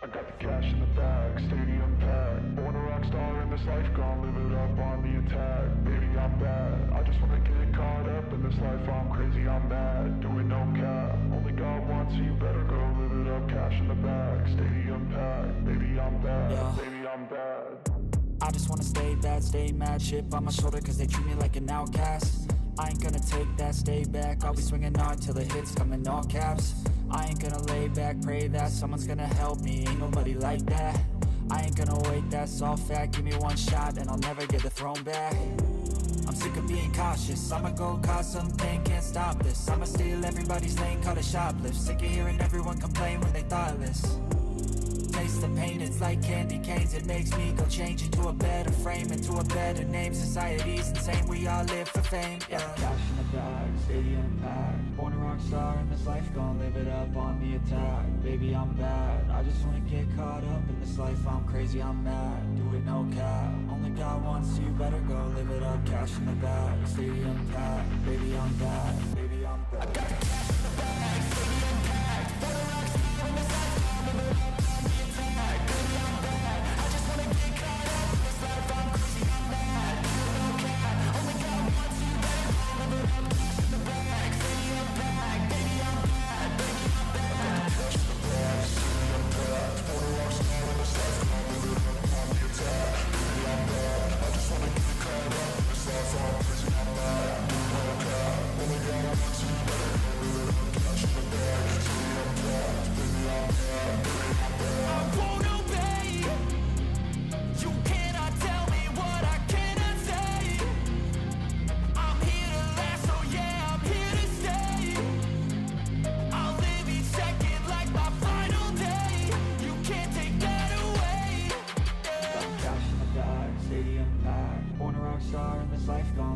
I got the cash in the bag, stadium packed. Born a rock star in this life, gon' live it up on the attack. Baby, I'm bad, I just wanna get caught up in this life. I'm crazy, I'm mad, doing no cap. Only God wants, so you better go live it up. Cash in the bag, stadium packed. Baby, I'm bad, baby, I'm bad. I just wanna stay bad, stay mad. Chip on my shoulder cause they treat me like an outcast. I ain't gonna take that, stay back. I'll be swinging hard till the hits come in all caps. I ain't gonna lay back, pray that someone's gonna help me. Ain't nobody like that. I ain't gonna wait, that's all fact. Give me one shot and I'll never get the throne back. I'm sick of being cautious, I'ma go cause something, can't stop this. I'ma steal everybody's lane, call it shoplift. Sick of hearing everyone complain when they thoughtless. Taste the pain, it's like candy canes. It makes me go change into a better frame, into a better name. Society's insane, we all live for fame, yeah. Cash in the bag, stadium packed. Born a rock star in this life, gon' live it up on the attack. Baby, I'm bad, I just wanna get caught up in this life. I'm crazy, I'm mad, do it no cap. Only God wants, so you better go live it up. Cash in the bag, stadium packed. Baby, I'm bad, baby, I'm bad. I got the cash in the bag, stadium packed. Born a rock star in this life, gon' live it up.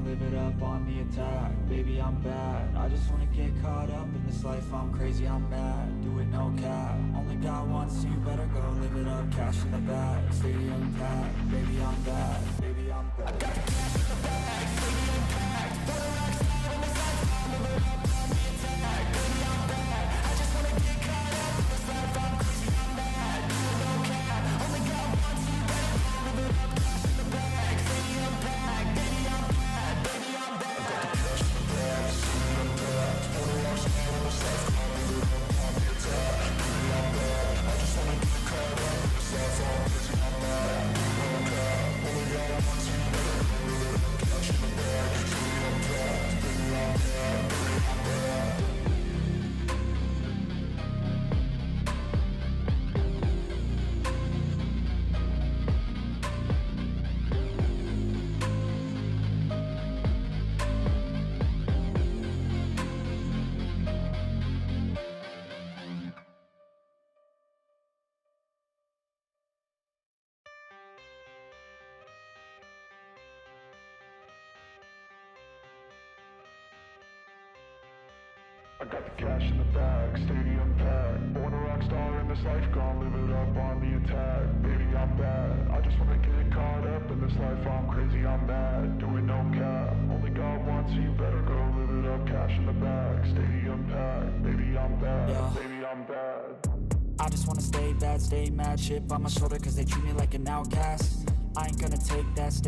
Live it up on the attack, baby, I'm bad. I just wanna get caught up in this life. I'm crazy, I'm mad, do it no cap. Only God wants, so you better go live it up. Cash in the bag, stadium packed. Baby, I'm bad, baby, I'm bad. I got the cash in the bag, stadium packed. Born a rock star in this life, I'll live it up on the attack. Baby, I'm bad, I just wanna get caught up in this life. I'm crazy, I'm mad, do it no cap. Only God wants, so you better go live it up. Cash in the bag, stadium packed. Baby, I'm bad. I got the cash in the bag, stadium packed. Born a rock star in this life, gon' live it up on the attack. Baby, I'm bad, I just wanna get caught up in this life. I'm crazy, I'm mad, do it no cap. Only God wants, so you better go live it up. Cash in the bag, stadium packed. Baby, I'm bad, yeah. Baby, I'm bad. I just wanna stay bad, stay mad. Chip on my shoulder cause they treat me like an outcast. I ain't gonna take that, stay